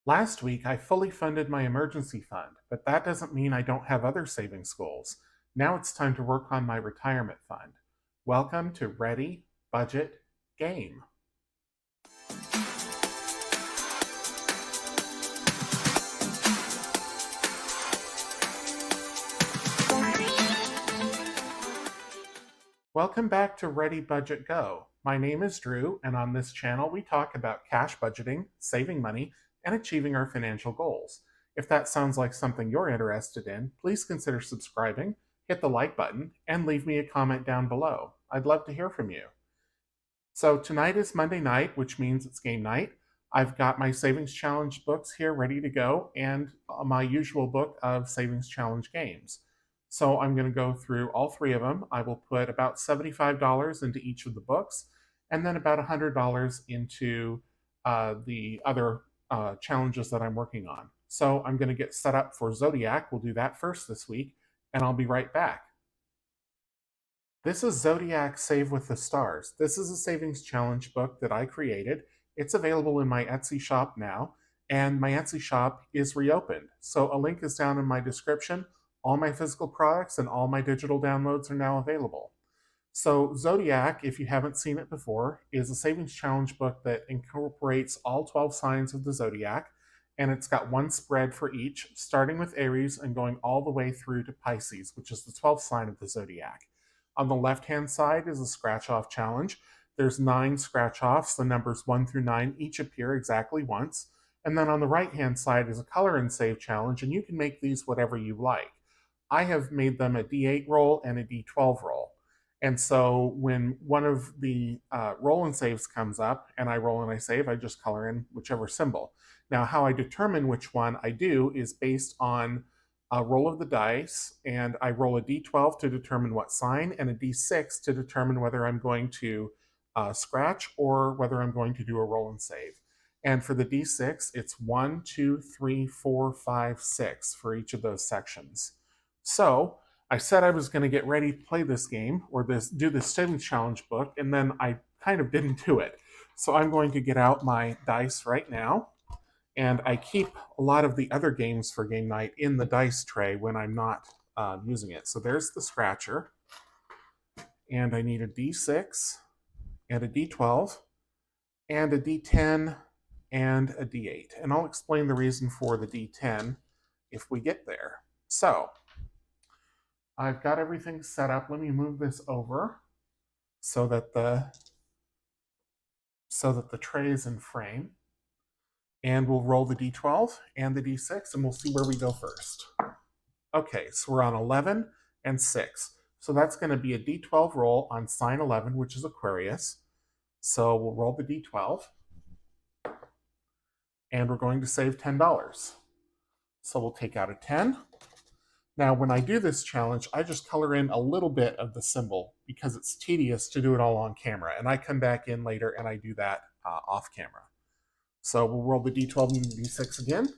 Last week, I fully funded my emergency fund, but that doesn't mean I don't have other savings goals. Now it's time to work on my retirement fund. Welcome to Ready, Budget, Game. Welcome back to Ready, Budget, Go. My name is Drew, and on this channel, we talk about cash budgeting, saving money, and achieving our financial goals. If that sounds like something you're interested in, please consider subscribing, hit the like button, and leave me a comment down below. I'd love to hear from you. So tonight is Monday night, which means it's game night. I've got my Savings Challenge books here ready to go and my usual book of Savings Challenge games. So I'm going to go through all three of them. I will put about $75 into each of the books and then about $100 into the other challenges that I'm working on. So I'm going to get set up for Zodiac. We'll do that first this week, and I'll be right back. This is Zodiac Save with the Stars. This is a savings challenge book that I created. It's available in my Etsy shop now, and my Etsy shop is reopened. So a link is down in my description. All my physical products and all my digital downloads are now available. So Zodiac, if you haven't seen it before, is a savings challenge book that incorporates all 12 signs of the Zodiac, and it's got one spread for each, starting with Aries and going all the way through to Pisces, which is the 12th sign of the Zodiac. On the left-hand side is a scratch-off challenge. There's 9 scratch-offs. The numbers 1 through 9 each appear exactly once. And then on the right-hand side is a color and save challenge, and you can make these whatever you like. I have made them a D8 roll and a D12 roll. And so when one of the roll and saves comes up and I roll and I save, I just color in whichever symbol. Now, how I determine which one I do is based on a roll of the dice, and I roll a d12 to determine what sign and a d6 to determine whether I'm going to scratch or whether I'm going to do a roll and save. And for the d6, it's 1, 2, 3, 4, 5, 6 for each of those sections. So I said I was going to get ready to play this game or do this savings challenge book, and then I kind of didn't do it. So I'm going to get out my dice right now, and I keep a lot of the other games for game night in the dice tray when I'm not using it. So there's the scratcher, and I need a d6 and a d12 and a d10 and a d8. And I'll explain the reason for the d10 if we get there. So I've got everything set up. Let me move this over so that the tray is in frame. And we'll roll the d12 and the d6, and we'll see where we go first. Okay, so we're on 11 and 6. So that's going to be a d12 roll on sign 11, which is Aquarius. So we'll roll the d12, and we're going to save $10. So we'll take out a 10. Now, when I do this challenge, I just color in a little bit of the symbol because it's tedious to do it all on camera. And I come back in later and I do that off camera. So we'll roll the d12 and the d6 again.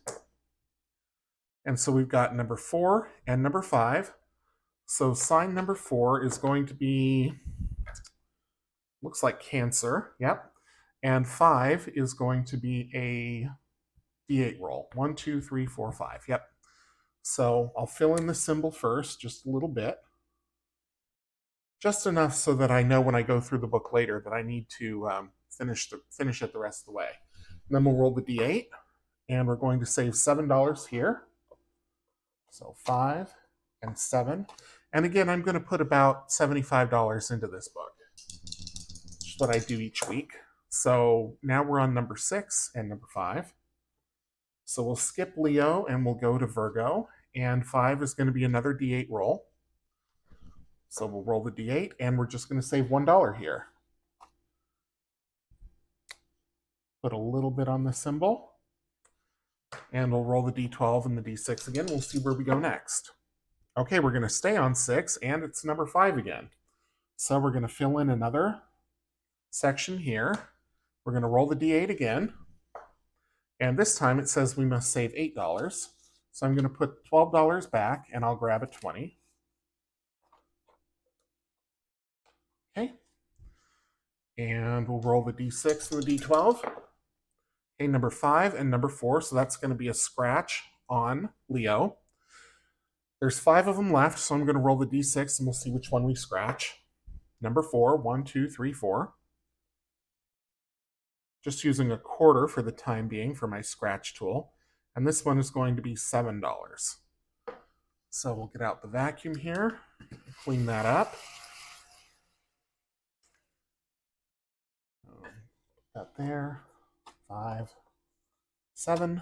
And so we've got number 4 and number 5. So sign number 4 is going to be, looks like Cancer. Yep. And 5 is going to be a d8 roll. 1, 2, 3, 4, 5. Yep. So I'll fill in the symbol first, just a little bit. Just enough so that I know when I go through the book later that I need to finish it the rest of the way. And then we'll roll the d8, and we're going to save $7 here. So 5 and 7. And again, I'm going to put about $75 into this book, which is what I do each week. So now we're on number 6 and number 5. So we'll skip Leo and we'll go to Virgo. And 5 is going to be another d8 roll. So we'll roll the d8, and we're just going to save $1 here. Put a little bit on the symbol, and we'll roll the d12 and the d6 again. We'll see where we go next. Okay, we're going to stay on 6, and it's number 5 again. So we're going to fill in another section here. We're going to roll the d8 again, and this time it says we must save $8. So I'm going to put $12 back, and I'll grab a 20. Okay, and we'll roll the d6 and the d12. Okay, number 5 and number 4, so that's going to be a scratch on Leo. There's 5 of them left, so I'm going to roll the d6 and we'll see which one we scratch. Number 4, 1, 2, 3, 4. Just using a quarter for the time being for my scratch tool. And this one is going to be $7. So we'll get out the vacuum here, clean that up. That there, 5, 7,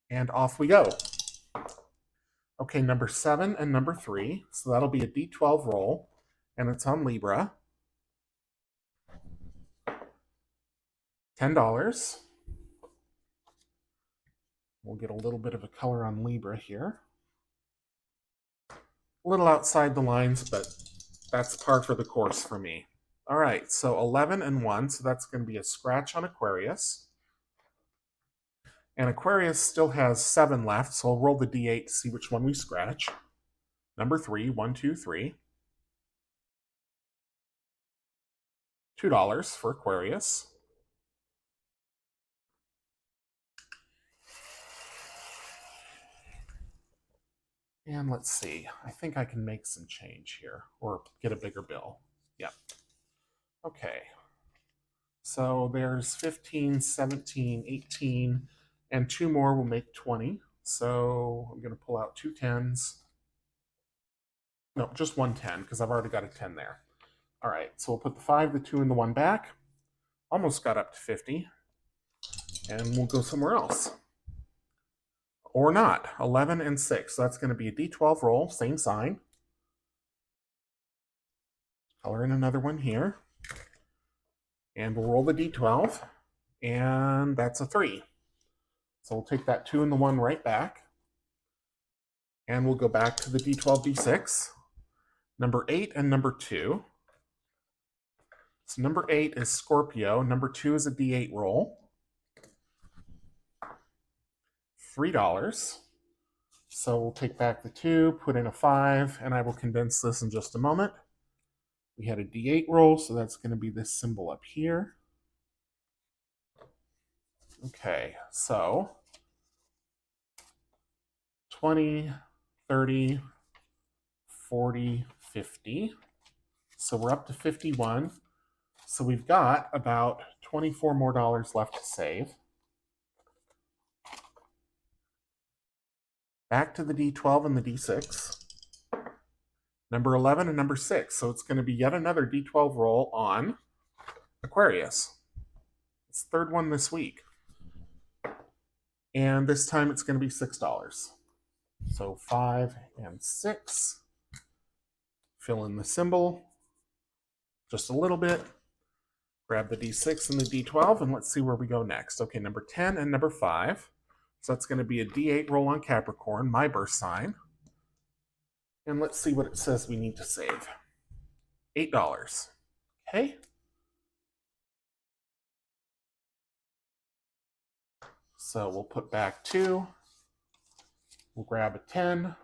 and off we go. Okay, number 7 and number 3, so that'll be a d12 roll, and it's on Libra. $10. We'll get a little bit of a color on Libra here. A little outside the lines, but that's par for the course for me. All right, so 11 and 1, so that's going to be a scratch on Aquarius. And Aquarius still has 7 left, so I'll roll the d8 to see which one we scratch. Number 3, 1, 2, 3. $2 for Aquarius. And let's see, I think I can make some change here, or get a bigger bill. Yep. Okay. So there's 15, 17, 18, and 2 more will make 20. So I'm going to pull out 2 10s. No, just 1 10, because I've already got a 10 there. All right, so we'll put the 5, the 2, and the 1 back. Almost got up to 50. And we'll go somewhere else. Or not. 11 and 6. So that's going to be a d12 roll, same sign. Color in another one here. And we'll roll the d12. And that's a 3. So we'll take that 2 and the 1 right back. And we'll go back to the d12, d6. Number 8 and number 2. So number 8 is Scorpio. Number 2 is a d8 roll. $3. So we'll take back the 2, put in a 5, and I will condense this in just a moment. We had a d8 roll, so that's going to be this symbol up here. Okay, so 20, 30, 40, 50. So we're up to 51. So we've got about $24 more left to save. Back to the d12 and the d6. Number 11 and number 6. So it's going to be yet another d12 roll on Aquarius. It's the third one this week. And this time it's going to be $6. So 5 and 6. Fill in the symbol just a little bit. Grab the d6 and the d12, and let's see where we go next. Okay, number 10 and number 5. So that's going to be a d8 roll on Capricorn, my birth sign. And let's see what it says we need to save. $8. Okay. So we'll put back 2. We'll grab a 10.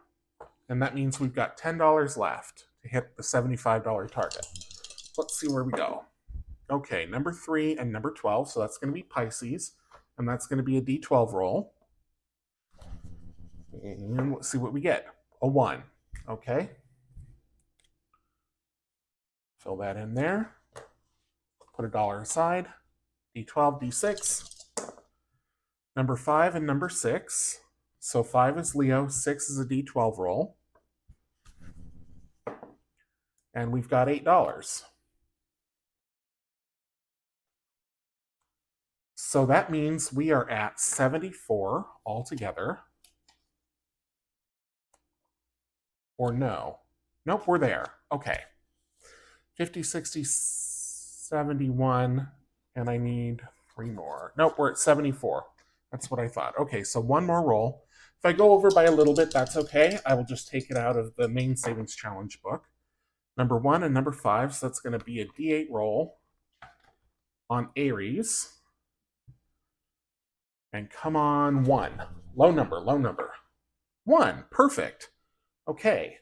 And that means we've got $10 left to hit the $75 target. Let's see where we go. Okay, number 3 and number 12. So that's going to be Pisces. And that's going to be a d12 roll. And let's see what we get. A 1. Okay. Fill that in there. Put $1 aside. d12, d6. Number 5 and number 6. So 5 is Leo, 6 is a d12 roll. And we've got $8. So that means we are at 74 altogether. Or no. Nope, we're there. Okay. 50, 60, 71, and I need 3 more. Nope, we're at 74. That's what I thought. Okay, so 1 more roll. If I go over by a little bit, that's okay. I will just take it out of the main savings challenge book. Number 1 and number 5, so that's going to be a d8 roll on Aries. And come on, 1. Low number, low number. 1, perfect. Okay,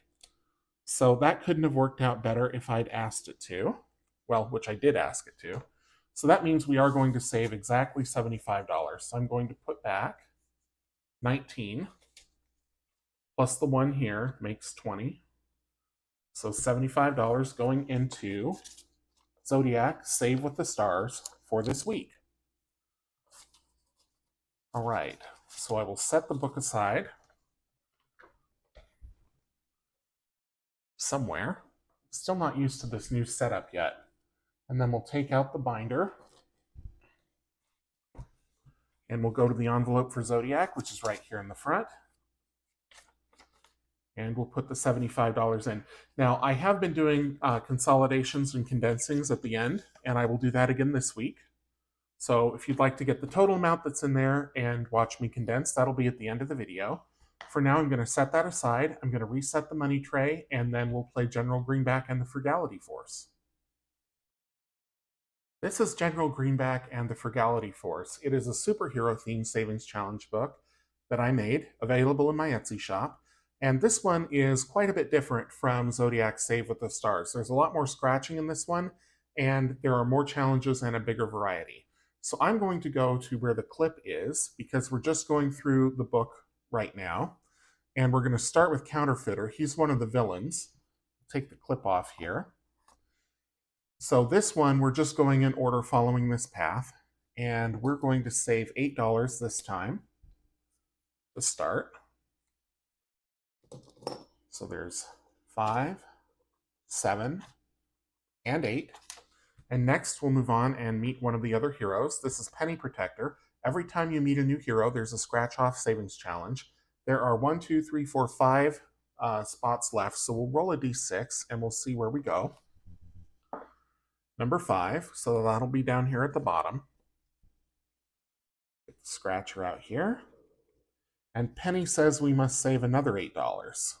so that couldn't have worked out better if I'd asked it to. Well, which I did ask it to. So that means we are going to save exactly $75. So I'm going to put back 19 plus the 1 here makes 20. So $75 going into Zodiac Save with the Stars for this week. All right, so I will set the book aside somewhere. Still not used to this new setup yet. And then we'll take out the binder and we'll go to the envelope for Zodiac, which is right here in the front. And we'll put the $75 in. Now, I have been doing consolidations and condensings at the end, and I will do that again this week. So if you'd like to get the total amount that's in there and watch me condense, that'll be at the end of the video. For now, I'm going to set that aside. I'm going to reset the money tray, and then we'll play General Greenback and the Frugality Force. This is General Greenback and the Frugality Force. It is a superhero-themed savings challenge book that I made, available in my Etsy shop. And this one is quite a bit different from Zodiac Save with the Stars. There's a lot more scratching in this one, and there are more challenges and a bigger variety. So I'm going to go to where the clip is, because we're just going through the book right now. And we're going to start with Counterfeiter. He's one of the villains. Take the clip off here. So this one, we're just going in order following this path. And we're going to save $8 this time to start. So there's 5, 7, and 8. And next we'll move on and meet one of the other heroes. This is Penny Protector. Every time you meet a new hero, there's a scratch-off savings challenge. There are 1, 2, 3, 4, 5 spots left, so we'll roll a d6 and we'll see where we go. Number 5, so that'll be down here at the bottom. Get the scratcher out here. And Penny says we must save another $8.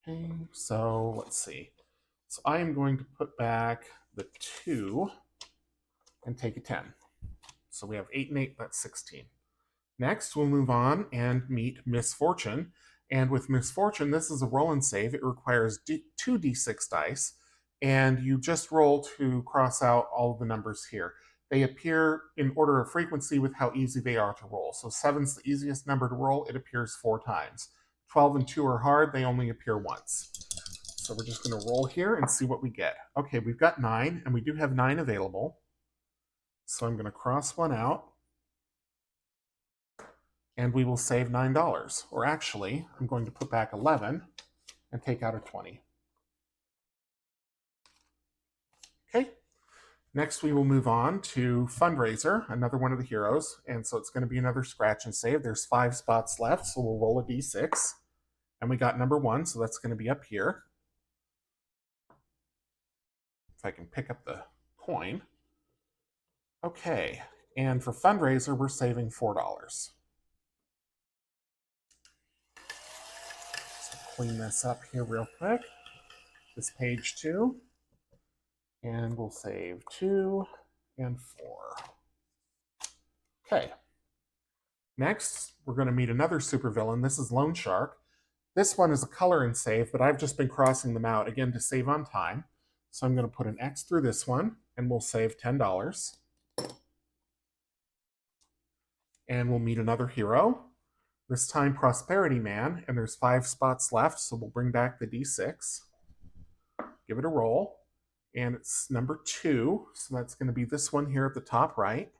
Okay, so let's see. So I am going to put back the 2 and take a 10. So we have 8 and 8, that's 16. Next, we'll move on and meet Misfortune. And with Misfortune, this is a roll and save. It requires 2 d6 dice, and you just roll to cross out all of the numbers here. They appear in order of frequency with how easy they are to roll. So 7's the easiest number to roll. It appears 4 times. 12 and 2 are hard. They only appear once. So we're just going to roll here and see what we get. Okay, we've got 9, and we do have 9 available. So I'm going to cross one out, and we will save $9. Or actually, I'm going to put back 11 and take out a 20. Okay. Next, we will move on to Fundraiser, another one of the heroes. And so it's going to be another scratch and save. There's 5 spots left, so we'll roll a d6. And we got number 1, so that's going to be up here. If I can pick up the coin. Okay, and for Fundraiser, we're saving $4. So clean this up here real quick. This page 2. And we'll save 2 and 4. Okay. Next, we're going to meet another supervillain. This is Loan Shark. This one is a color and save, but I've just been crossing them out, again, to save on time. So I'm going to put an X through this one, and we'll save $10. And we'll meet another hero. This time, Prosperity Man, and there's 5 spots left, so we'll bring back the d6. Give it a roll. And it's number 2, so that's going to be this one here at the top right.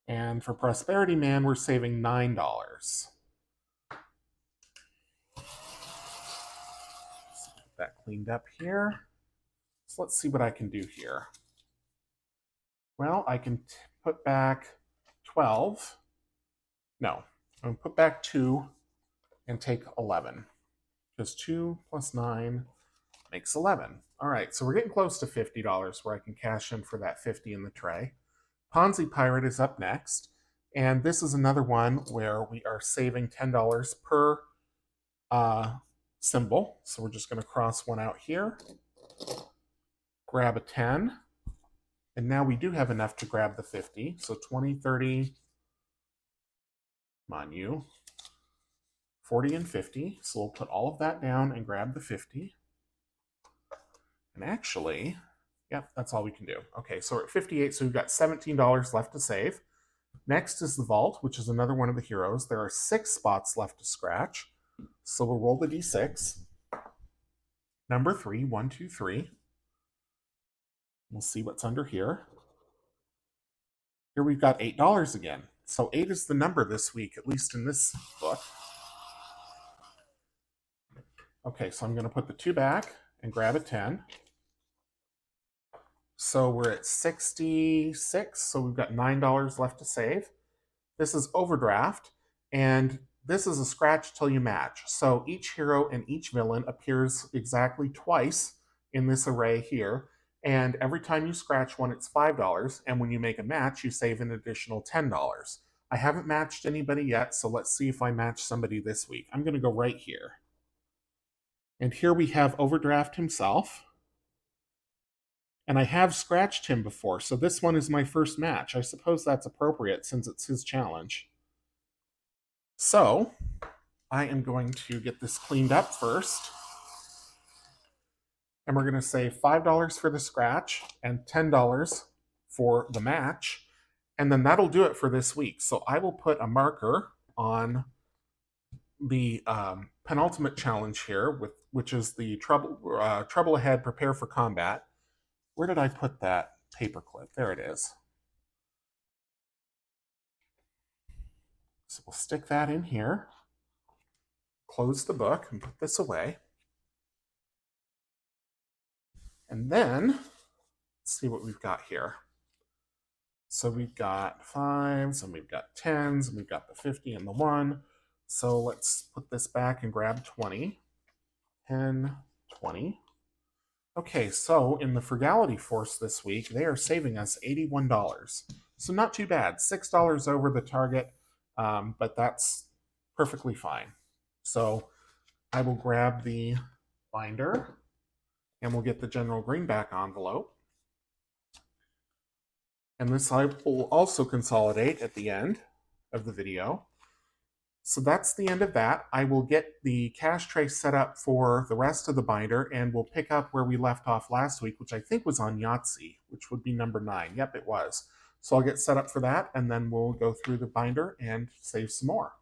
And for Prosperity Man, we're saving $9. Get that cleaned up here. So let's see what I can do here. Well, I can put back 12. No, I'm going to put back 2 and take 11. Because 2 plus 9 makes 11. All right, so we're getting close to $50 where I can cash in for that 50 in the tray. Ponzi Pirate is up next, and this is another one where we are saving $10 per symbol. So we're just going to cross one out here, grab a 10, and now we do have enough to grab the 50. So 20, 30, come on you, 40 and 50. So we'll put all of that down and grab the 50. And actually, yep, that's all we can do. Okay, so we're at 58, so we've got $17 left to save. Next is the vault, which is another one of the heroes. There are 6 spots left to scratch. So we'll roll the d6. Number 3, 1, 2, 3. We'll see what's under here. Here we've got $8 again. So 8 is the number this week, at least in this book. Okay, so I'm going to put the 2 back and grab a 10. So we're at 66, so we've got $9 left to save. This is overdraft, and this is a scratch till you match. So each hero and each villain appears exactly twice in this array here, and every time you scratch one, it's $5, and when you make a match, you save an additional $10. I haven't matched anybody yet, so let's see if I match somebody this week. I'm going to go right here. And here we have Overdraft himself. And I have scratched him before, so this one is my first match. I suppose that's appropriate since it's his challenge. So, I am going to get this cleaned up first. And we're going to save $5 for the scratch and $10 for the match. And then that'll do it for this week. So I will put a marker on the penultimate challenge here, which is the trouble ahead, prepare for combat. Where did I put that paperclip? There it is. So we'll stick that in here, close the book, and put this away. And then, let's see what we've got here. So we've got 5s, and we've got 10s, and we've got the 50 and the 1. So let's put this back and grab 20. 10, 20. Okay, so in the Frugality Force this week, they are saving us $81. So not too bad. $6 over the target, but that's perfectly fine. So I will grab the binder, and we'll get the General Greenback envelope. And this I will also consolidate at the end of the video. So that's the end of that. I will get the cash tray set up for the rest of the binder, and we'll pick up where we left off last week, which I think was on Yahtzee, which would be number 9. Yep, it was. So I'll get set up for that, and then we'll go through the binder and save some more.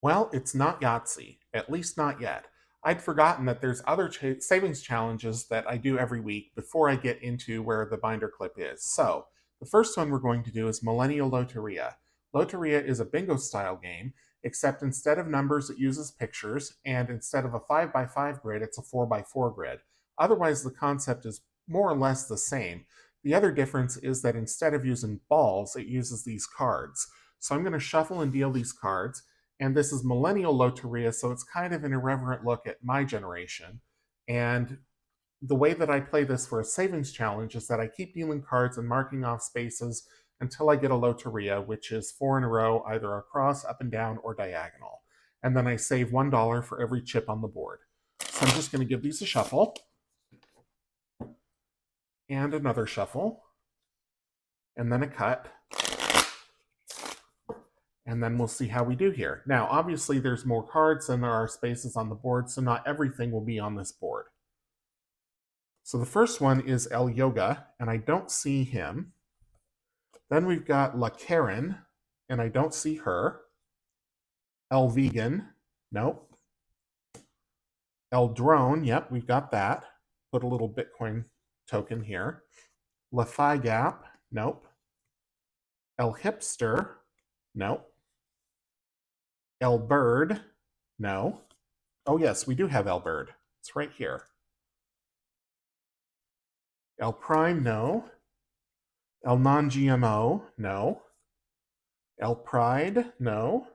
Well, it's not Yahtzee, at least not yet. I'd forgotten that there's other savings challenges that I do every week before I get into where the binder clip is. So the first one we're going to do is Millennial Loteria. Loteria is a bingo-style game, except instead of numbers, it uses pictures, and instead of a 5x5 grid, it's a 4x4 grid. Otherwise, the concept is more or less the same. The other difference is that instead of using balls, it uses these cards. So I'm going to shuffle and deal these cards, and this is Millennial Loteria, so it's kind of an irreverent look at my generation. And the way that I play this for a savings challenge is that I keep dealing cards and marking off spaces until I get a Loteria, which is 4 in a row, either across, up and down, or diagonal. And then I save $1 for every chip on the board. So I'm just going to give these a shuffle. And another shuffle. And then a cut. And then we'll see how we do here. Now, obviously, there's more cards than there are spaces on the board, so not everything will be on this board. So the first one is El Yoga, and I don't see him. Then we've got La Karen, and I don't see her. El Vegan, nope. El Drone, yep, we've got that. Put a little Bitcoin token here. La Thigh Gap, nope. El Hipster, nope. El Bird, no. Oh yes, we do have El Bird. It's right here. El Prime, no. El Non-GMO, no. El Pride, no.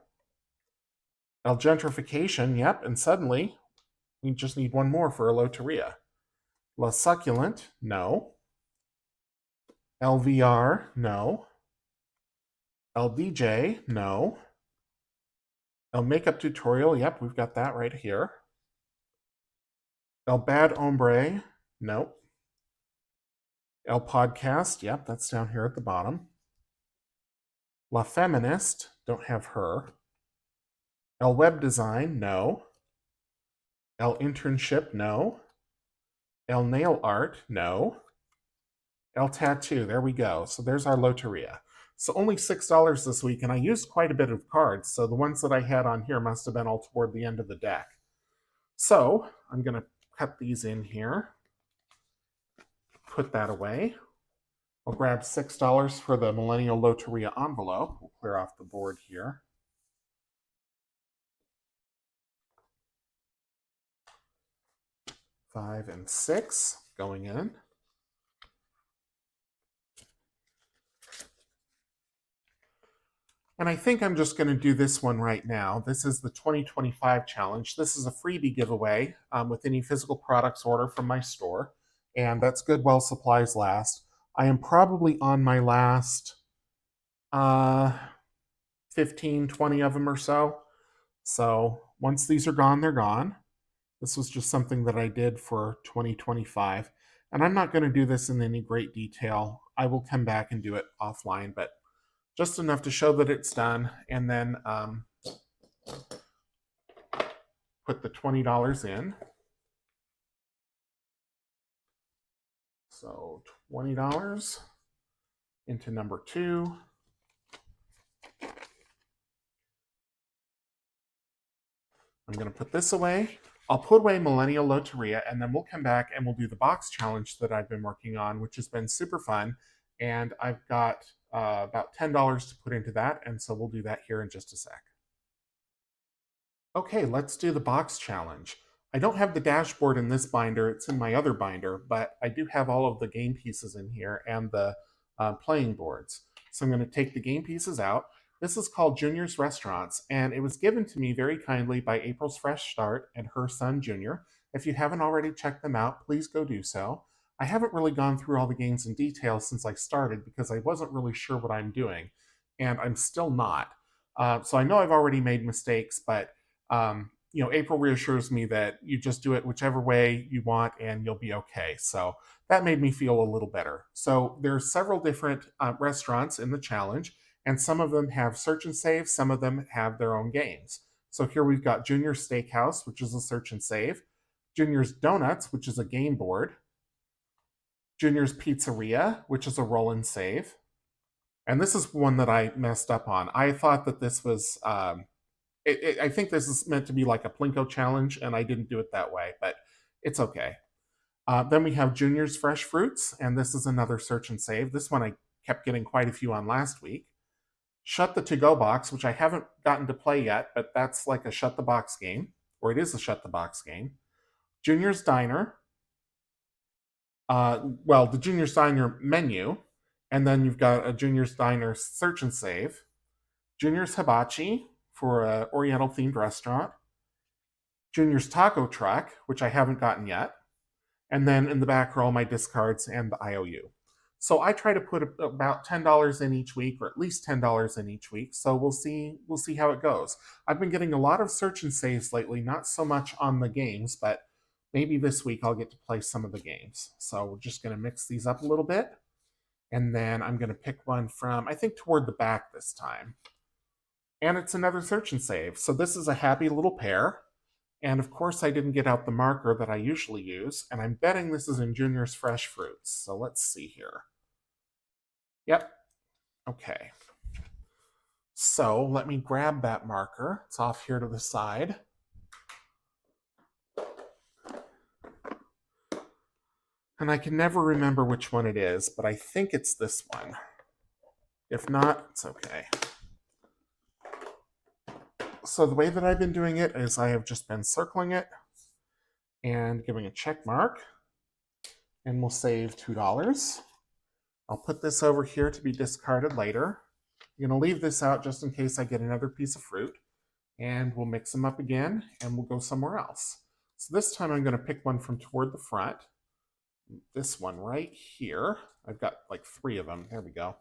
El Gentrification, yep, and suddenly we just need one more for a Loteria. La Succulent, no. El VR, no. El DJ, no. El Makeup Tutorial, yep, we've got that right here. El Bad Hombre, nope. El Podcast, yep, that's down here at the bottom. La Feminist, don't have her. L web design, no. L internship, no. L nail art, no. L tattoo, there we go. So there's our Loteria. So only $6 this week, and I used quite a bit of cards, so the ones that I had on here must have been all toward the end of the deck. So I'm going to cut these in here, put that away. I'll grab $6 for the Millennial Loteria envelope. We'll clear off the board here. $5 and $6 going in. And I think I'm just going to do this one right now. This is the 2025 challenge. This is a freebie giveaway with any physical products order from my store. And that's good while supplies last. I am probably on my last 15, 20 of them or so. So once these are gone, they're gone. This was just something that I did for 2025. And I'm not going to do this in any great detail. I will come back and do it offline, but just enough to show that it's done, and then put the $20 in. So $20 into number 2. I'm going to put this away. I'll put away Millennial Loteria, and then we'll come back and we'll do the box challenge that I've been working on, which has been super fun. And I've got about $10 to put into that, and so we'll do that here in just a sec. Okay, let's do the box challenge. I don't have the dashboard in this binder, it's in my other binder, but I do have all of the game pieces in here and the playing boards. So I'm going to take the game pieces out. This is called Junior's Restaurants, and it was given to me very kindly by April's Fresh Start and her son Junior. If you haven't already checked them out, please go do so. I haven't really gone through all the games in detail since I started because I wasn't really sure what I'm doing, and I'm still not. So I know I've already made mistakes, but April reassures me that you just do it whichever way you want and you'll be okay. So that made me feel a little better. So there's several different restaurants in the challenge, and some of them have search and save, some of them have their own games. So here we've got Junior's Steakhouse, which is a search and save, Junior's Donuts, which is a game board, Junior's Pizzeria, which is a roll and save. And this is one that I messed up on. I thought that this was, I think this is meant to be like a Plinko challenge, and I didn't do it that way, but it's okay. Then we have Junior's Fresh Fruits, and this is another search and save. This one I kept getting quite a few on last week. Shut the To-Go Box, which I haven't gotten to play yet, but that's like a Shut the Box game, or it is a Shut the Box game. Junior's Diner. The Junior's Diner menu, and then you've got a Junior's Diner search and save. Junior's Hibachi for an Oriental-themed restaurant. Junior's Taco Truck, which I haven't gotten yet. And then in the back are all my discards and the IOU. So I try to put about $10 in each week, or at least $10 in each week. So we'll see how it goes. I've been getting a lot of search and saves lately, not so much on the games, but maybe this week I'll get to play some of the games. So we're just going to mix these up a little bit. And then I'm going to pick one from, I think, toward the back this time. And it's another search and save. So this is a happy little pair. And of course, I didn't get out the marker that I usually use. And I'm betting this is in Junior's Fresh Fruits. So let's see here. Yep. Okay. So let me grab that marker. It's off here to the side. And I can never remember which one it is, but I think it's this one. If not, it's okay. So the way that I've been doing it is I have just been circling it and giving a check mark, and we'll save $2. I'll put this over here to be discarded later. I'm going to leave this out just in case I get another piece of fruit, and we'll mix them up again and we'll go somewhere else. So this time I'm going to pick one from toward the front. This one right here. I've got like 3 of them. There we go.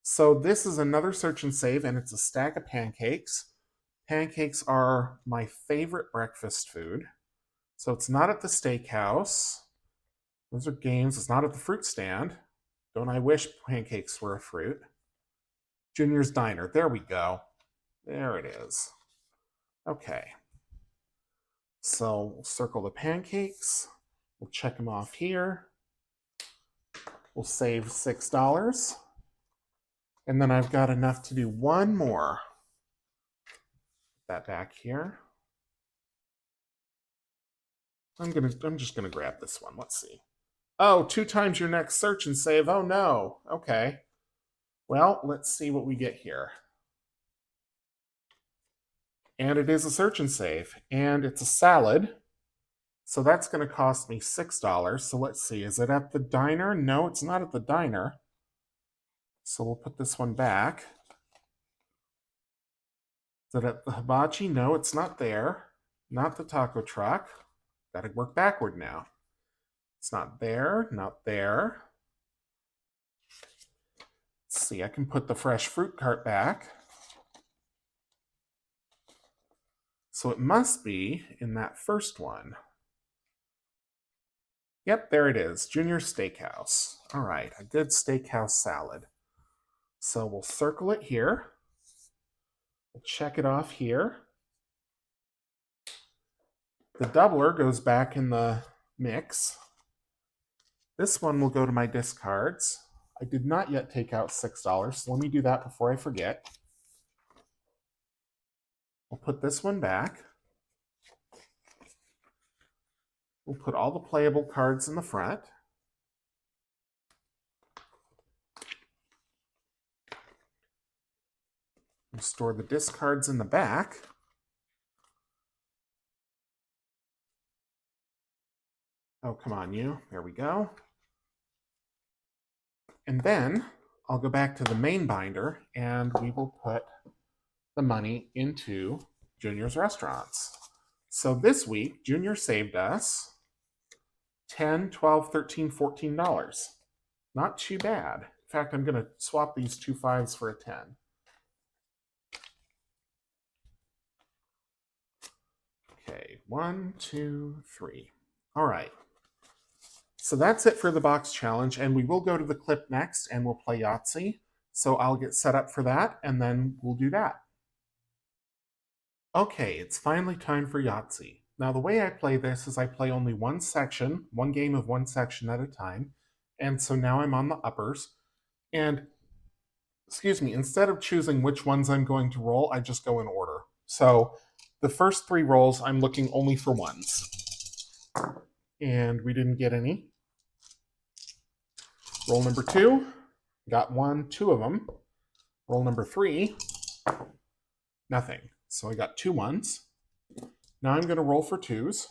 So this is another search and save, and it's a stack of pancakes. Pancakes are my favorite breakfast food. So it's not at the steakhouse. Those are games. It's not at the fruit stand. Don't I wish pancakes were a fruit? Junior's Diner. There we go. There it is. Okay. So we'll circle the pancakes. We'll check them off here. We'll save $6. And then I've got enough to do one more. Put that back here. I'm just gonna grab this one. Let's see. Oh, 2 times your next search and save. Oh no. Okay. Well, let's see what we get here. And it is a search and save. And it's a salad. So that's going to cost me $6. So let's see. Is it at the diner? No, it's not at the diner. So we'll put this one back. Is it at the hibachi? No, it's not there. Not the taco truck. Got to work backward now. It's not there, not there. Let's see, I can put the fresh fruit cart back. So it must be in that first one. Yep, there it is, Junior Steakhouse. All right, a good steakhouse salad. So we'll circle it here. We'll check it off here. The doubler goes back in the mix. This one will go to my discards. I did not yet take out $6, so let me do that before I forget. We'll put this one back. We'll put all the playable cards in the front. We'll store the discards in the back. Oh, come on, you. There we go. And then I'll go back to the main binder and we will put the money into Junior's restaurants. So this week, Junior saved us $10, $12, $13, $14. Not too bad. In fact, I'm going to swap these 2 5s for a 10. Okay, 1, 2, 3. All right. So that's it for the box challenge, and we will go to the clip next and we'll play Yahtzee. So I'll get set up for that and then we'll do that. Okay, it's finally time for Yahtzee. Now the way I play this is I play only one section, one game of one section at a time. And so now I'm on the uppers. And, excuse me, instead of choosing which ones I'm going to roll, I just go in order. So the first 3 rolls, I'm looking only for ones. And we didn't get any. Roll number 2, got 1, 2 of them. Roll number 3, nothing. So I got 2 ones. Now I'm going to roll for 2s.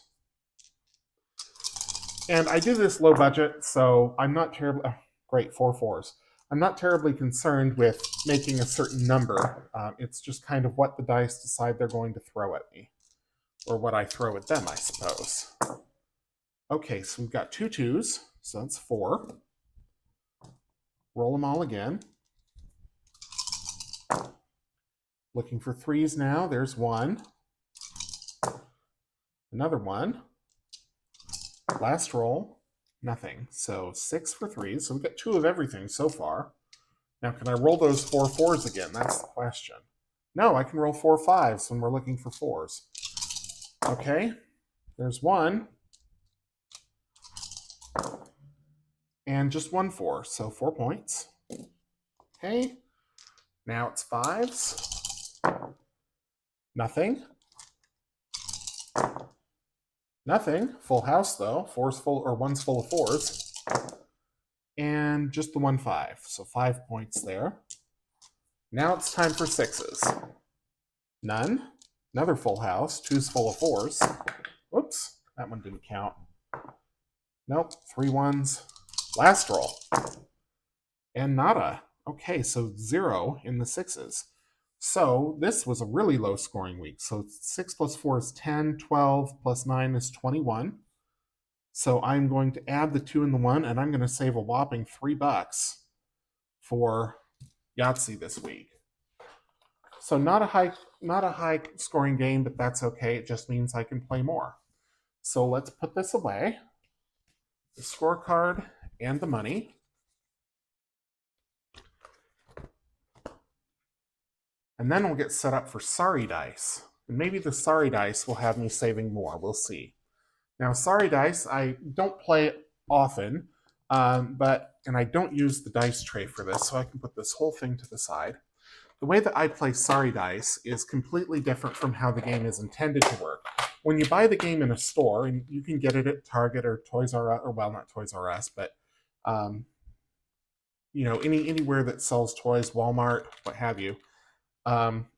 And I do this low budget, so I'm not terribly... Oh, great, 4 4s. I'm not terribly concerned with making a certain number. It's just kind of what the dice decide they're going to throw at me. Or what I throw at them, I suppose. Okay, so we've got 2 2s, so that's 4. Roll them all again. Looking for 3s now. There's 1. Another 1. Last roll. Nothing. So 6 for 3s. So we've got 2 of everything so far. Now, can I roll those 4 4s again? That's the question. No, I can roll 4 5s when we're looking for 4s. Okay. There's 1. And just 1 4. So 4 points. Okay. Now it's 5s. Nothing. Nothing. Full house though. 4's full, or 1's full of 4s. And just the 1 5. So 5 points there. Now it's time for 6s. None. Another full house. 2's full of 4s. Whoops. That one didn't count. Nope. 3 1s. Last roll. And nada. Okay, so 0 in the 6s. So this was a really low scoring week. So 6 plus 4 is 10, 12 plus 9 is 21. So I'm going to add the 2 and the 1, and I'm going to save a whopping $3 for Yahtzee this week. So not a high scoring game, but that's okay. It just means I can play more. So let's put this away. The scorecard and the money. And then we'll get set up for Sorry Dice. And maybe the sorry dice will have me saving more. We'll see. Now, sorry dice, I don't play often, and I don't use the dice tray for this, so I can put this whole thing to the side. The way that I play sorry dice is completely different from how the game is intended to work. When you buy the game in a store, and you can get it at Target or Toys R Us, or well, not Toys R Us, but anywhere that sells toys, Walmart, what have you,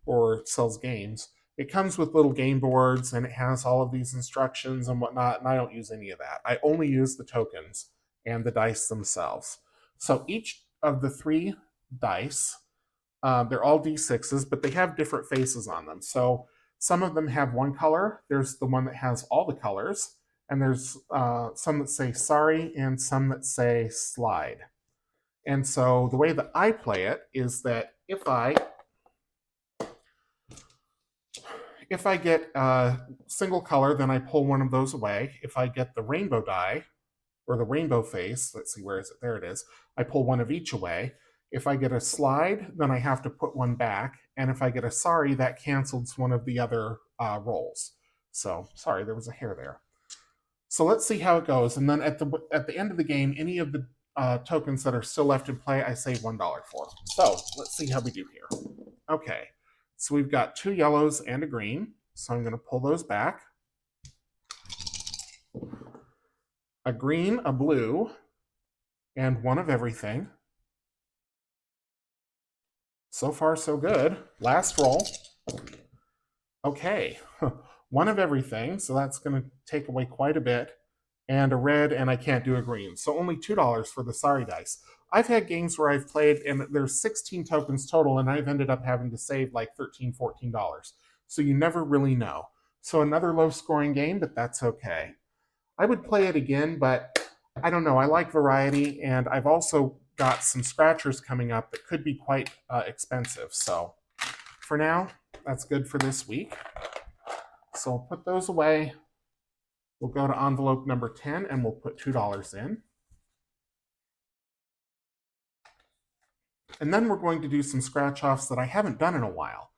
or sells games. It comes with little game boards and it has all of these instructions and whatnot, and I don't use any of that. I only use the tokens and the dice themselves. So each of the 3 dice, they're all D6s, but they have different faces on them. So some of them have one color. There's the one that has all the colors, and there's some that say sorry and some that say slide. And so the way that I play it is that if I get a single color, then I pull one of those away. If I get the rainbow die, or the rainbow face, let's see, where is it? There it is. I pull one of each away. If I get a slide, then I have to put one back. And if I get a sorry, that cancels one of the other rolls. So, sorry, there was a hair there. So let's see how it goes. And then at the end of the game, any of the tokens that are still left in play, I save $1 for. So let's see how we do here. Okay, so we've got 2 yellows and a green. So I'm going to pull those back. A green, a blue, and one of everything. So far, so good. Last roll. Okay, one of everything, so that's going to take away quite a bit. And a red, and I can't do a green. So only $2 for the sorry dice. I've had games where I've played, and there's 16 tokens total, and I've ended up having to save like $13, $14. So you never really know. So another low-scoring game, but that's okay. I would play it again, but I don't know. I like variety, and I've also got some scratchers coming up that could be quite expensive. So for now, that's good for this week. So I'll put those away. We'll go to envelope number 10, and we'll put $2 in. And then we're going to do some scratch-offs that I haven't done in a while.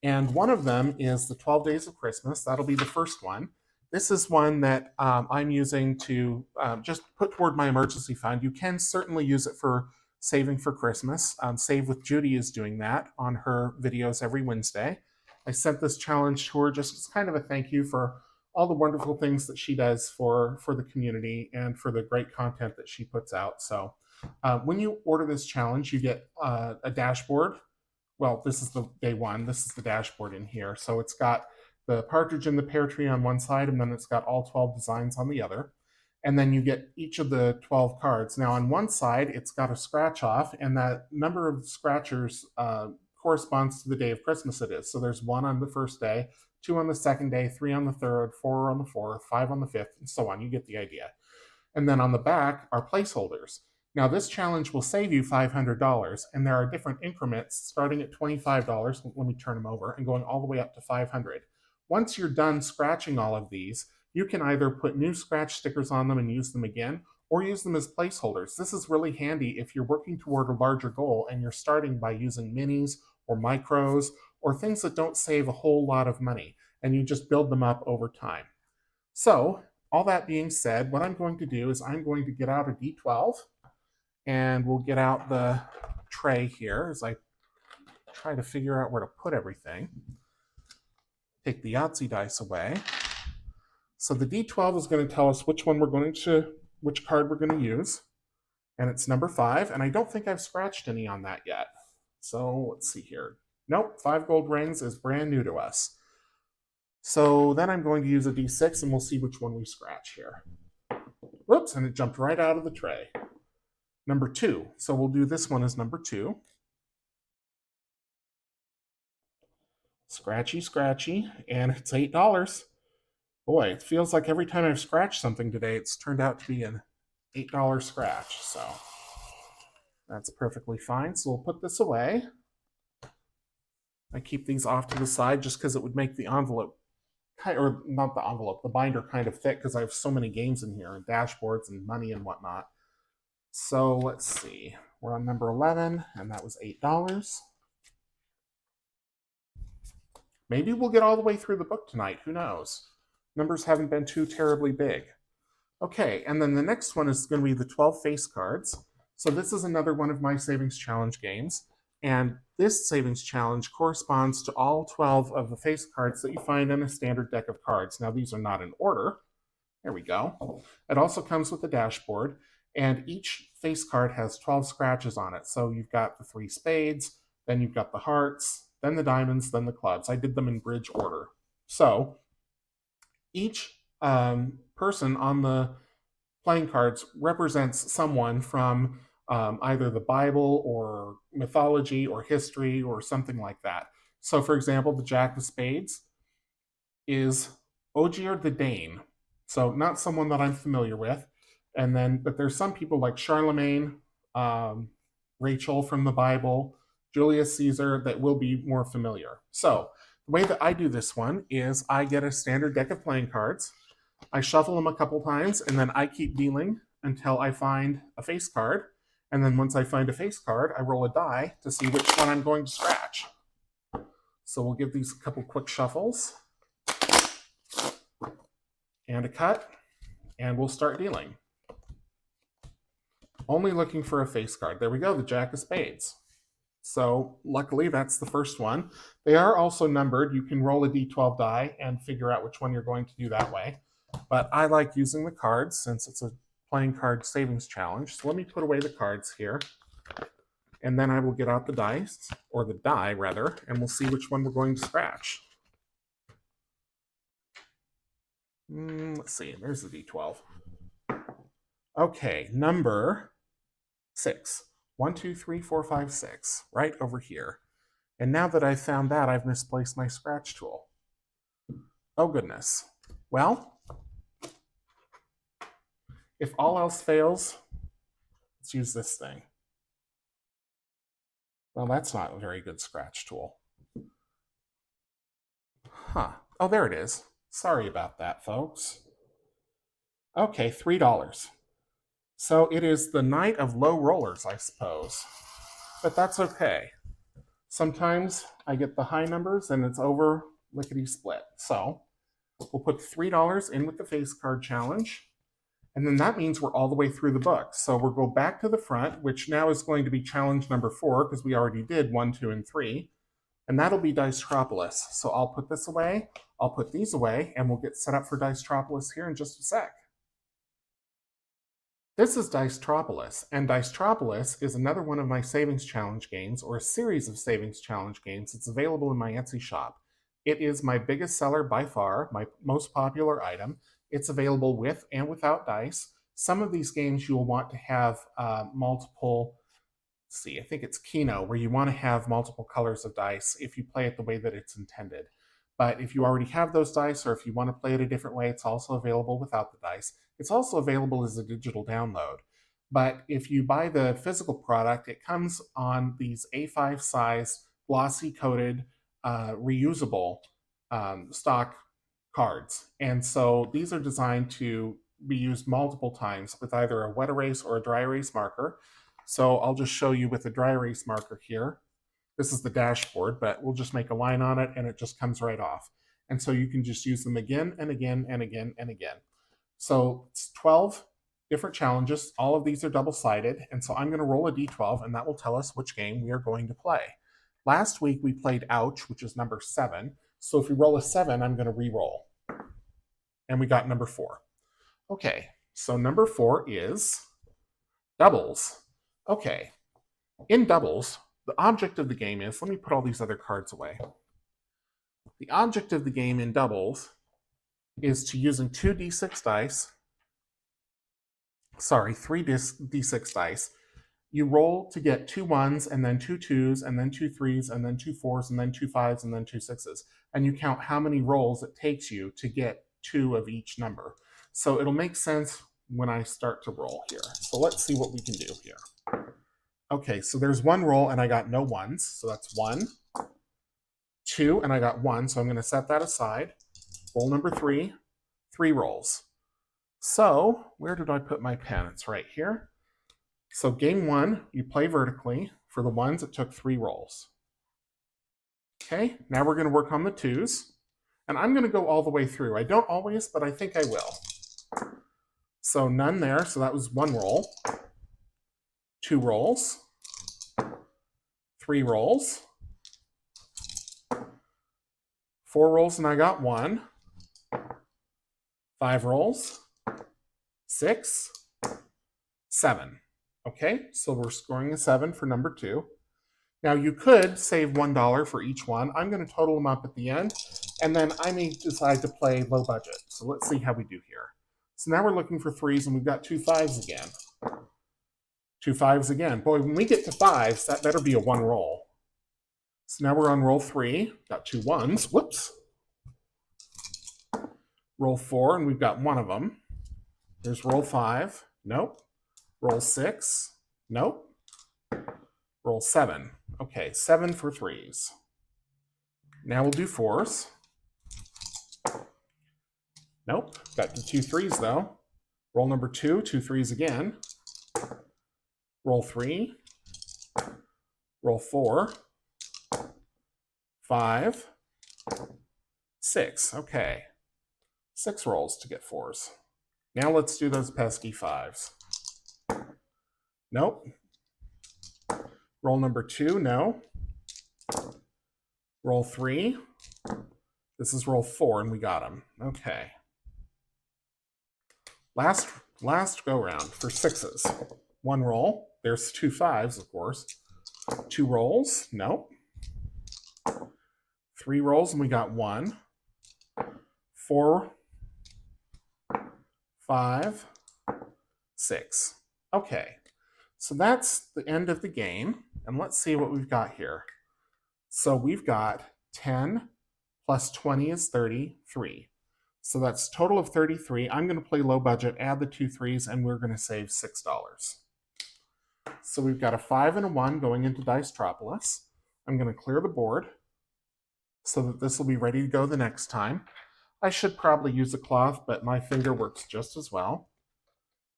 And one of them is the 12 Days of Christmas. That'll be the first one. This is one that I'm using to just put toward my emergency fund. You can certainly use it for saving for Christmas. Save with Judy is doing that on her videos every Wednesday. I sent this challenge to her just as kind of a thank you for all the wonderful things that she does for the community and for the great content that she puts out. So when you order this challenge, you get a dashboard. Well, this is the day one. This is the dashboard in here. So it's got the partridge in the pear tree on one side, and then it's got all 12 designs on the other. And then you get each of the 12 cards. Now on one side, it's got a scratch off, and that number of scratchers corresponds to the day of Christmas it is. So there's 1 on the first day, 2 on the second day, 3 on the third, 4 on the fourth, 5 on the fifth, and so on. You get the idea. And then on the back are placeholders. Now this challenge will save you $500, and there are different increments starting at $25, let me turn them over, and going all the way up to $500. Once you're done scratching all of these, you can either put new scratch stickers on them and use them again, or use them as placeholders. This is really handy if you're working toward a larger goal and you're starting by using minis or micros or things that don't save a whole lot of money, and you just build them up over time. So, all that being said, what I'm going to do is I'm going to get out a D12, and we'll get out the tray here as I try to figure out where to put everything. Take the Yahtzee dice away. So the D12 is going to tell us which card we're going to use. And it's number 5, and I don't think I've scratched any on that yet. So let's see here. Nope, 5 gold rings is brand new to us. So then I'm going to use a D6, and we'll see which one we scratch here. Whoops, and it jumped right out of the tray. Number 2. So we'll do this one as number 2. Scratchy, scratchy, and it's $8. Boy, it feels like every time I've scratched something today, it's turned out to be an $8 scratch. So that's perfectly fine. So we'll put this away. I keep these off to the side just because it would make the envelope, or not the envelope, the binder kind of thick because I have so many games in here and dashboards and money and whatnot. So let's see. We're on number 11, and that was $8. Maybe we'll get all the way through the book tonight. Who knows? Numbers haven't been too terribly big. Okay, and then the next one is going to be the 12 face cards. So this is another one of my savings challenge games. And this savings challenge corresponds to all 12 of the face cards that you find in a standard deck of cards. Now, these are not in order. There we go. It also comes with a dashboard, and each face card has 12 scratches on it. So you've got the 3 spades, then you've got the hearts, then the diamonds, then the clubs. I did them in bridge order. So each person on the playing cards represents someone from either the Bible or mythology or history or something like that. So, for example, the Jack of Spades is Ogier the Dane. So, not someone that I'm familiar with. And then, but there's some people like Charlemagne, Rachel from the Bible, Julius Caesar that will be more familiar. So, the way that I do this one is I get a standard deck of playing cards. I shuffle them a couple times, and then I keep dealing until I find a face card. And then once I find a face card, I roll a die to see which one I'm going to scratch. So we'll give these a couple quick shuffles. And a cut. And we'll start dealing. Only looking for a face card. There we go, the Jack of Spades. So luckily, that's the first one. They are also numbered. You can roll a d12 die and figure out which one you're going to do that way. But I like using the cards since it's a playing card savings challenge. So let me put away the cards here. And then I will get out the dice, or the die rather, and we'll see which one we're going to scratch. Let's see, there's the d12. Okay, number 6. 1, 2, 3, 4, 5, 6, right over here. And now that I've found that, I've misplaced my scratch tool. Oh goodness. Well, if all else fails, let's use this thing. Well, that's not a very good scratch tool. Huh. Oh, there it is. Sorry about that, folks. Okay, $3. So it is the night of low rollers, I suppose. But that's okay. Sometimes I get the high numbers and it's over lickety split. So we'll put $3 in with the face card challenge. And then that means we're all the way through the book. So we'll go back to the front, which now is going to be challenge number 4, because we already did 1, 2, and 3. And that'll be Dicetropolis. So I'll put this away, I'll put these away, and we'll get set up for Dicetropolis here in just a sec. This is Dicetropolis, and Dicetropolis is another one of my savings challenge games, or a series of savings challenge games. It's available in my Etsy shop. It is my biggest seller by far, my most popular item. It's available with and without dice. Some of these games you'll want to have multiple, let's see, I think it's Keno, where you want to have multiple colors of dice if you play it the way that it's intended. But if you already have those dice, or if you want to play it a different way, it's also available without the dice. It's also available as a digital download. But if you buy the physical product, it comes on these A5 size, glossy coated, reusable stock cards. And so these are designed to be used multiple times with either a wet erase or a dry erase marker. So I'll just show you with a dry erase marker here. This is the dashboard, but we'll just make a line on it and it just comes right off. And so you can just use them again and again and again and again. So it's 12 different challenges. All of these are double-sided. And so I'm going to roll a d12 and that will tell us which game we are going to play. Last week we played Ouch, which is number 7. So if we roll a 7, I'm going to re-roll. And we got number 4. Okay, so number 4 is doubles. Okay, in doubles, the object of the game is, let me put all these other cards away. The object of the game in doubles is to using 3 d6 dice. You roll to get 2 1s, and then 2 2s, and then 2 3s, and then 2 4s, and then 2 5s, and then 2 6s. And you count how many rolls it takes you to get 2 of each number. So it'll make sense when I start to roll here. So let's see what we can do here. Okay, so there's 1 roll, and I got no 1s. So that's 1, 2, and I got 1. So I'm going to set that aside. Roll number 3, 3 rolls. So where did I put my pen? It's right here. So game 1, you play vertically. For the 1s, it took 3 rolls. Okay, now we're going to work on the 2s. And I'm going to go all the way through. I don't always, but I think I will. So none there, so that was 1 roll. 2 rolls. 3 rolls. 4 rolls and I got 1. 5 rolls. 6. 7. Okay, so we're scoring a 7 for number 2. Now you could save $1 for each one. I'm going to total them up at the end, and then I may decide to play low budget. So let's see how we do here. So now we're looking for 3s, and we've got 2 5s again. 2 5s again. Boy, when we get to 5s, that better be a 1 roll. So now we're on roll 3. Got 2 1s. Whoops. Roll 4, and we've got 1 of them. Here's roll 5. Nope. Roll 6. Nope. Roll 7. Okay, 7 for 3s. Now we'll do 4s. Nope. Got the 2 3s though. Roll number 2, 2 3s again. Roll 3. Roll 4. 5. 6. Okay. 6 rolls to get 4s. Now let's do those pesky 5s. Nope. Roll number 2, no. Roll 3. This is roll 4, and we got them. Okay. Last go round for 6s. 1 roll. There's 2 5s, of course. 2 rolls. Nope. 3 rolls, and we got 1. 4. 5. 6. Okay. So that's the end of the game. And let's see what we've got here. So we've got 10 plus 20 is 33. So that's a total of 33. I'm going to play low budget, add the 2 3s, and we're going to save $6. So we've got a 5 and a 1 going into Dicetropolis. I'm going to clear the board so that this will be ready to go the next time. I should probably use a cloth, but my finger works just as well.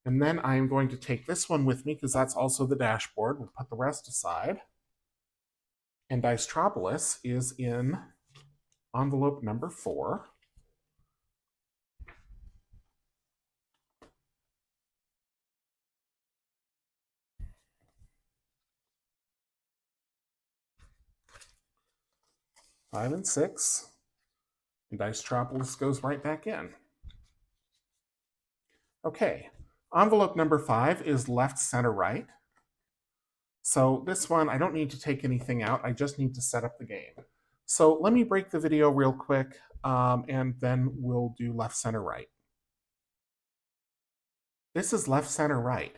And then I am going to take this one with me because that's also the dashboard. We'll put the rest aside. And Dicetropolis is in envelope number 4. Five and 6. And Dicetropolis goes right back in. Okay, envelope number 5 is left, center, right. So this one, I don't need to take anything out. I just need to set up the game. So let me break the video real quick, and then we'll do left, center, right. This is left, center, right.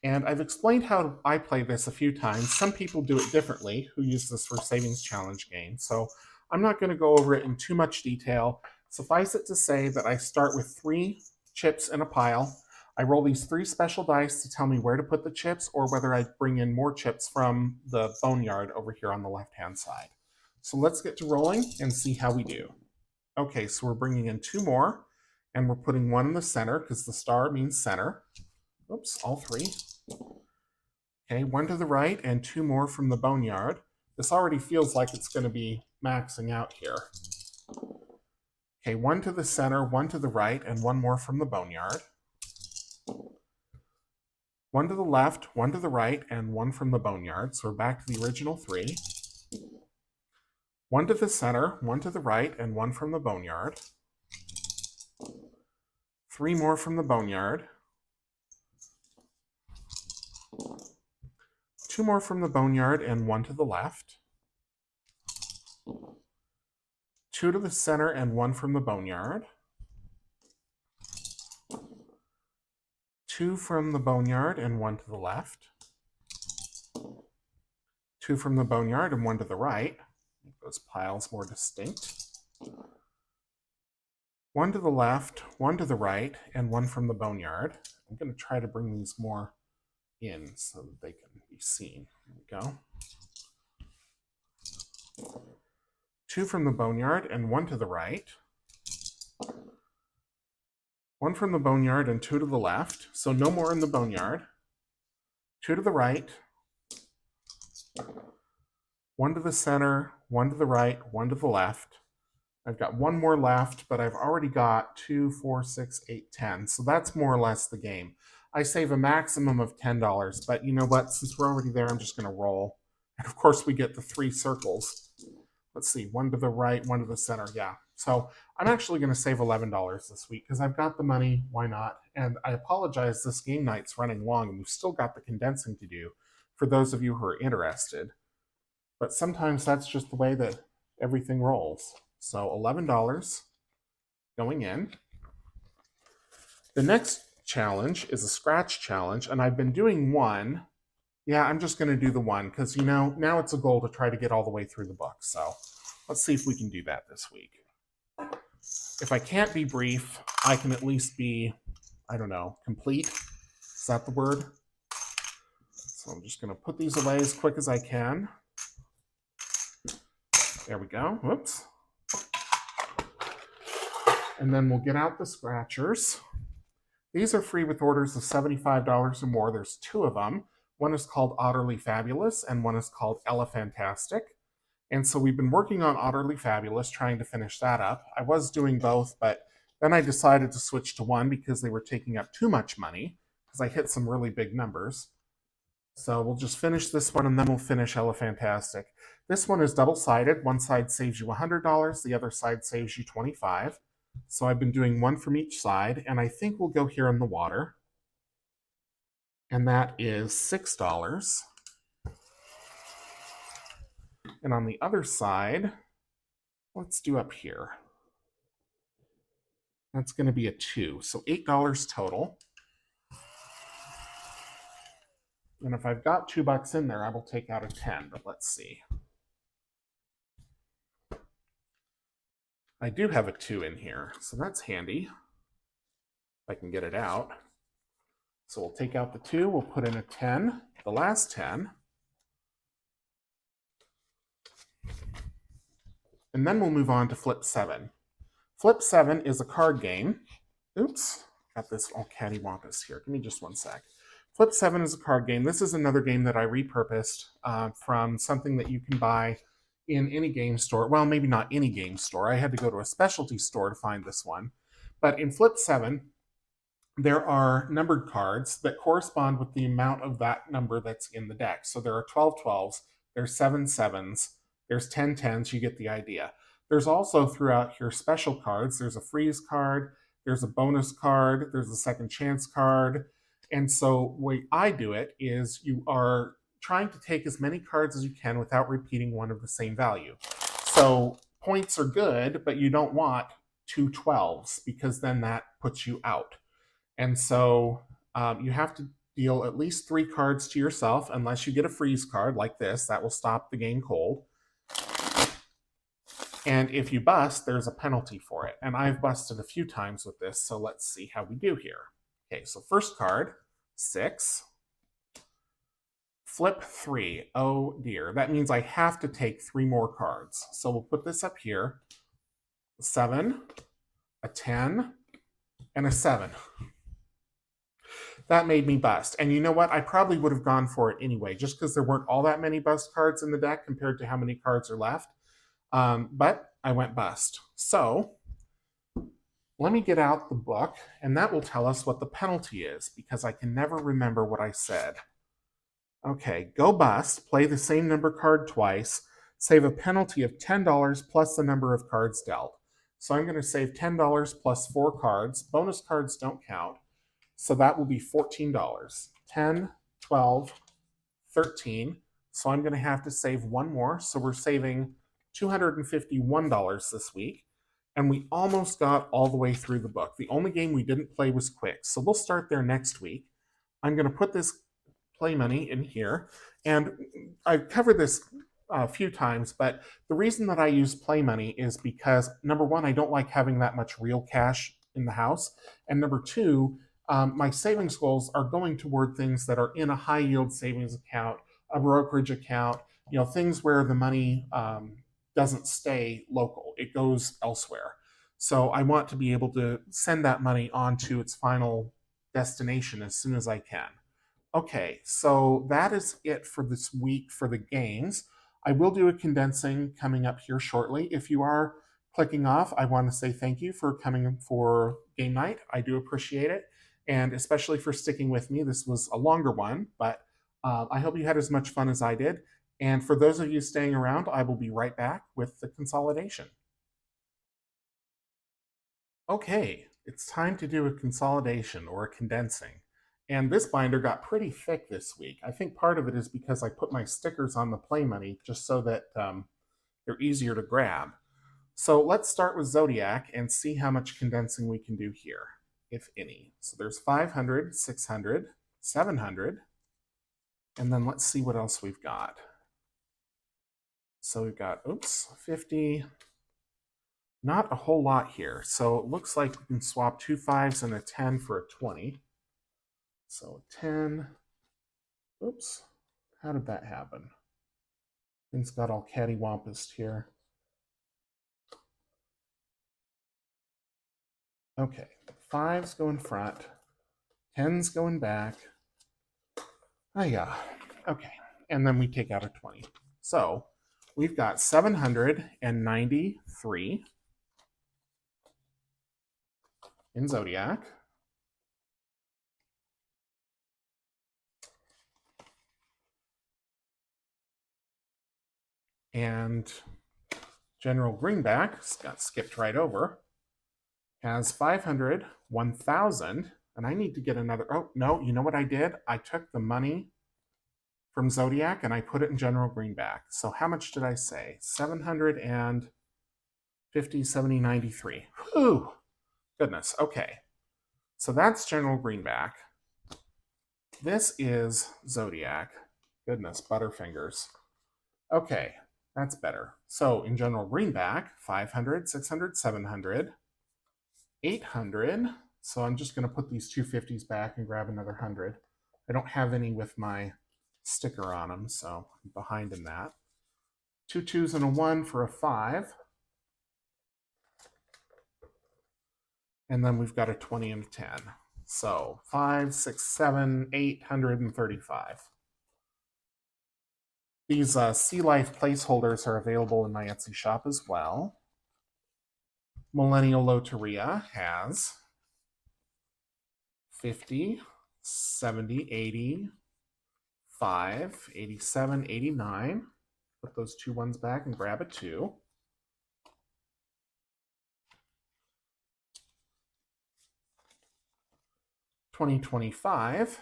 And I've explained how I play this a few times. Some people do it differently who use this for savings challenge games. So I'm not going to go over it in too much detail. Suffice it to say that I start with 3 chips in a pile. I roll these 3 special dice to tell me where to put the chips or whether I bring in more chips from the boneyard over here on the left-hand side. So let's get to rolling and see how we do. Okay, so we're bringing in 2 more, and we're putting 1 in the center because the star means center. Oops, all 3. Okay, 1 to the right and 2 more from the boneyard. This already feels like it's going to be maxing out here. Okay, 1 to the center, 1 to the right, and 1 more from the boneyard. 1 to the left, 1 to the right, and 1 from the boneyard. So we're back to the original 3. 1 to the center, 1 to the right, and 1 from the boneyard. 3 more from the boneyard. 2 more from the boneyard and 1 to the left. 2 to the center and 1 from the boneyard. 2 from the boneyard and 1 to the left. 2 from the boneyard and 1 to the right. Make those piles more distinct. 1 to the left, 1 to the right, and 1 from the boneyard. I'm going to try to bring these more in so that they can be seen. There we go. 2 from the boneyard and 1 to the right. 1 from the boneyard and 2 to the left. So no more in the boneyard. 2 to the right. One to the center, one to the right, one to the left. I've got one more left, but I've already got 2, 4, 6, 8, 10. So that's more or less the game. I save a maximum of $10, but you know what? Since we're already there, I'm just going to roll. And of course, we get the 3 circles. Let's see, one to the right, one to the center. Yeah. So I'm actually going to save $11 this week because I've got the money. Why not? And I apologize, this game night's running long and we've still got the condensing to do for those of you who are interested. But sometimes that's just the way that everything rolls. So $11 going in. The next challenge is a scratch challenge, and I've been doing one. Yeah, I'm just going to do the one because, you know, now it's a goal to try to get all the way through the book. So let's see if we can do that this week. If I can't be brief, I can at least be, I don't know, complete. Is that the word? So I'm just going to put these away as quick as I can. There we go. Whoops. And then we'll get out the scratchers. These are free with orders of $75 or more. There's 2 of them. One is called Utterly Fabulous and one is called Elefantastic. And so we've been working on Utterly Fabulous, trying to finish that up. I was doing both, but then I decided to switch to one because they were taking up too much money because I hit some really big numbers. So we'll just finish this one and then we'll finish Elefantastic. This one is double-sided. One side saves you $100, the other side saves you $25. So I've been doing one from each side, and I think we'll go here in the water. And that is $6. And on the other side, let's do up here. That's going to be a 2, so $8 total. And if I've got $2 in there, I will take out a 10, but let's see. I do have a 2 in here, so that's handy. If I can get it out. So we'll take out the 2, we'll put in a 10, the last 10. And then we'll move on to Flip 7. Flip 7 is a card game. Oops, got this all cattywampus here. Give me just one sec. Flip 7 is a card game. This is another game that I repurposed from something that you can buy in any game store. Well, maybe not any game store. I had to go to a specialty store to find this one. But in Flip 7, there are numbered cards that correspond with the amount of that number that's in the deck. So there are 12 12s, there's 7 7s, there's 10 10s, you get the idea. There's also throughout here special cards. There's a freeze card, there's a bonus card, there's a second chance card. And so the way I do it is you are trying to take as many cards as you can without repeating one of the same value. So points are good, but you don't want 2 12s because then that puts you out. And so you have to deal at least 3 cards to yourself unless you get a freeze card like this. That will stop the game cold. And if you bust, there's a penalty for it. And I've busted a few times with this, so let's see how we do here. Okay, so first card, 6. Flip 3. Oh dear. That means I have to take 3 more cards. So we'll put this up here. 7, a 10, and a 7. That made me bust. And you know what? I probably would have gone for it anyway, just because there weren't all that many bust cards in the deck compared to how many cards are left. But I went bust. So let me get out the book, and that will tell us what the penalty is, because I can never remember what I said. Okay, go bust, play the same number card twice, save a penalty of $10 plus the number of cards dealt. So I'm going to save $10 plus 4 cards. Bonus cards don't count. So that will be $14. 10, 12, 13. So I'm going to have to save one more. So we're saving $251 this week. And we almost got all the way through the book. The only game we didn't play was Quick. So we'll start there next week. I'm going to put this play money in here. And I've covered this a few times, but the reason that I use play money is because, number one, I don't like having that much real cash in the house. And number two, my savings goals are going toward things that are in a high yield savings account, a brokerage account, things where the money doesn't stay local. It goes elsewhere. So I want to be able to send that money on to its final destination as soon as I can. Okay, so that is it for this week for the games. I will do a condensing coming up here shortly. If you are clicking off, I want to say thank you for coming for game night. I do appreciate it, and especially for sticking with me. This was a longer one, but I hope you had as much fun as I did. And for those of you staying around, I will be right back with the consolidation. Okay, it's time to do a consolidation or a condensing. And this binder got pretty thick this week. I think part of it is because I put my stickers on the play money just so that they're easier to grab. So let's start with Zodiac and see how much condensing we can do here, if any. So there's 500, 600, 700, and then let's see what else we've got. So we've got, 50. Not a whole lot here. So it looks like we can swap 2 5s and a 10 for a 20. So a 10. Oops. How did that happen? Things got all cattywampus here. Okay. 5s go in front. 10s going back. Oh, yeah. Okay. And then we take out a 20. So we've got 793 in Zodiac. And General Greenback got skipped right over. Has 500, 1,000, and I need to get another. Oh, no, you know what I did? I took the money from Zodiac and I put it in General Greenback. So how much did I say? 750, 70, 93. Whew, goodness, okay. So that's General Greenback. This is Zodiac. Goodness, Butterfingers. Okay, that's better. So in General Greenback, 500, 600, 700, 800. So I'm just going to put these 250s back and grab another 100. I don't have any with my sticker on them, so I'm behind in that. 2 2s and a 1 for a 5. And then we've got a 20 and a 10. So 5, 6, 7, 835. These Sea Life placeholders are available in my Etsy shop as well. Millennial Loteria has 50, 70, 80, 5, 87, 89. Put those 2 1s back and grab a 2. $20.25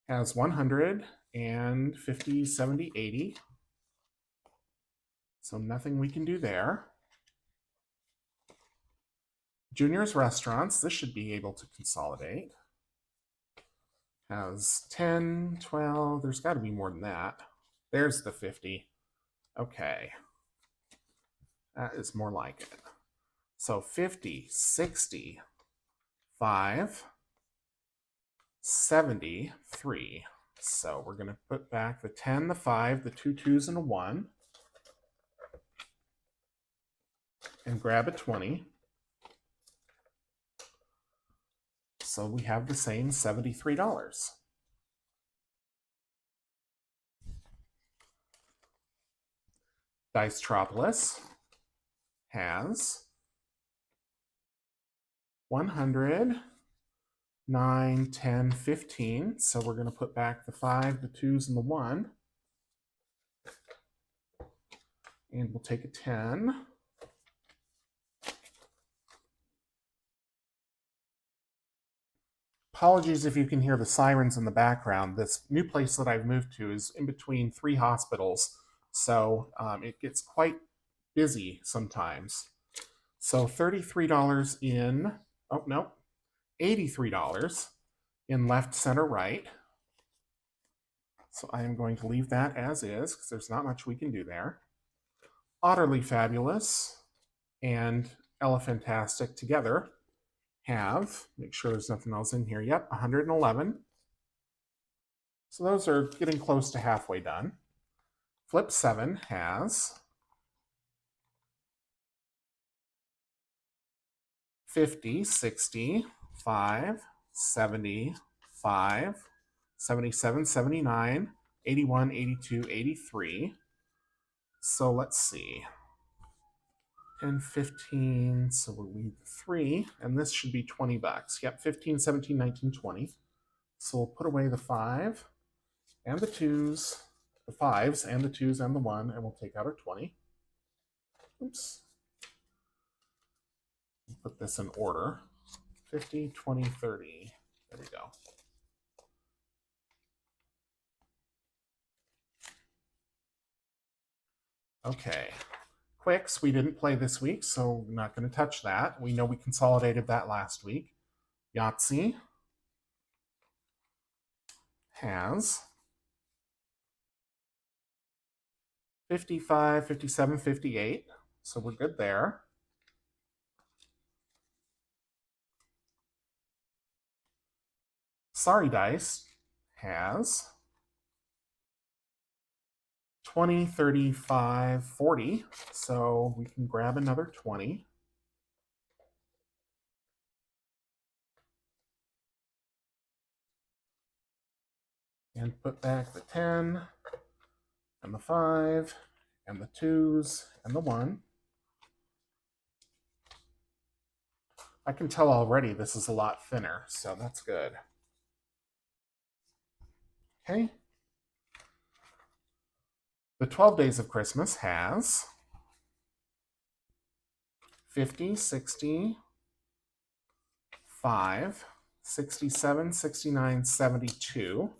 has 100 and 50, 70, 80. So nothing we can do there. Junior's Restaurants, this should be able to consolidate. Has 10, 12, there's got to be more than that. There's the 50. Okay. That is more like it. So 50, 60, 5, 73. So we're going to put back the 10, the 5, the 2 2s, and a 1. And grab a 20. So we have the same $73. Dicetropolis has 100, 9, 10, 15. So we're going to put back the 5, the 2s, and the 1. And we'll take a 10. Apologies if you can hear the sirens in the background. This new place that I've moved to is in between 3 hospitals, so it gets quite busy sometimes. So $33 in, oh no, $83 in left, center, right. So I am going to leave that as is because there's not much we can do there. Utterly Fabulous and Elephantastic together have, make sure there's nothing else in here. Yep, 111. So those are getting close to halfway done. Flip 7 has 50, 60, 5, 70, 5, 77, 79, 81, 82, 83. So let's see. 10, 15, so we'll leave 3, and this should be 20 bucks. Yep, 15, 17, 19, 20. So we'll put away the 5 and the 2s, the 5s and the 2s and the 1, and we'll take out our 20. Oops. We'll put this in order. 50, 20, 30. There we go. Okay. Quicks, we didn't play this week, so we're not going to touch that. We know we consolidated that last week. Yahtzee has 55, 57, 58, so we're good there. Sorry Dice has 20, 35, 40, so we can grab another 20. And put back the 10, and the 5, and the 2s, and the 1. I can tell already this is a lot thinner, so that's good. Okay. The 12 Days of Christmas has 50, 60, 5, 67, 69, 72.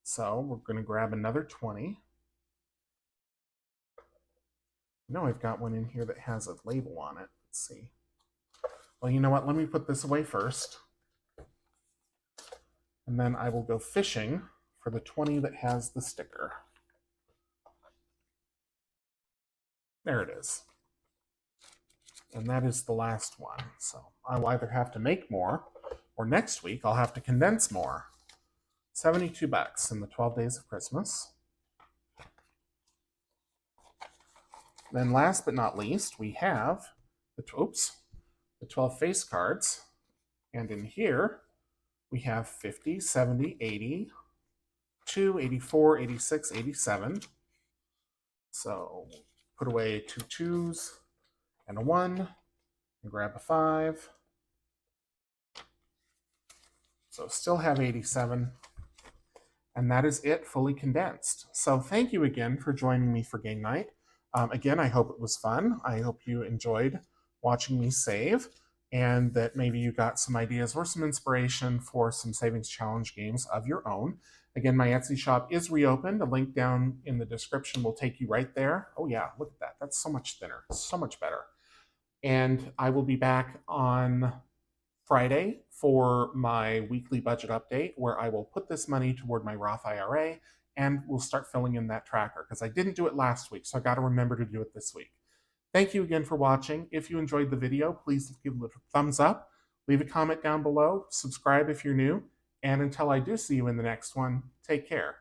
So we're going to grab another 20. No, I've got one in here that has a label on it. Let's see. Well, you know what? Let me put this away first. And then I will go fishing for the 20 that has the sticker. There it is. And that is the last one. So I'll either have to make more, or next week I'll have to condense more. 72 bucks in the 12 Days of Christmas. Then last but not least, we have the 12 face cards. And in here, we have 50, 70, 80, 2, 84, 86, 87. So put away 2 2s and a 1, and grab a 5. So still have 87. And that is it, fully condensed. So thank you again for joining me for game night. Again, I hope it was fun. I hope you enjoyed watching me save, and that maybe you got some ideas or some inspiration for some savings challenge games of your own. Again, my Etsy shop is reopened. A link down in the description will take you right there. Oh yeah, look at that. That's so much thinner, so much better. And I will be back on Friday for my weekly budget update, where I will put this money toward my Roth IRA, and we'll start filling in that tracker, because I didn't do it last week, so I got to remember to do it this week. Thank you again for watching. If you enjoyed the video, please give it a thumbs up, leave a comment down below, subscribe if you're new, and until I do see you in the next one, take care.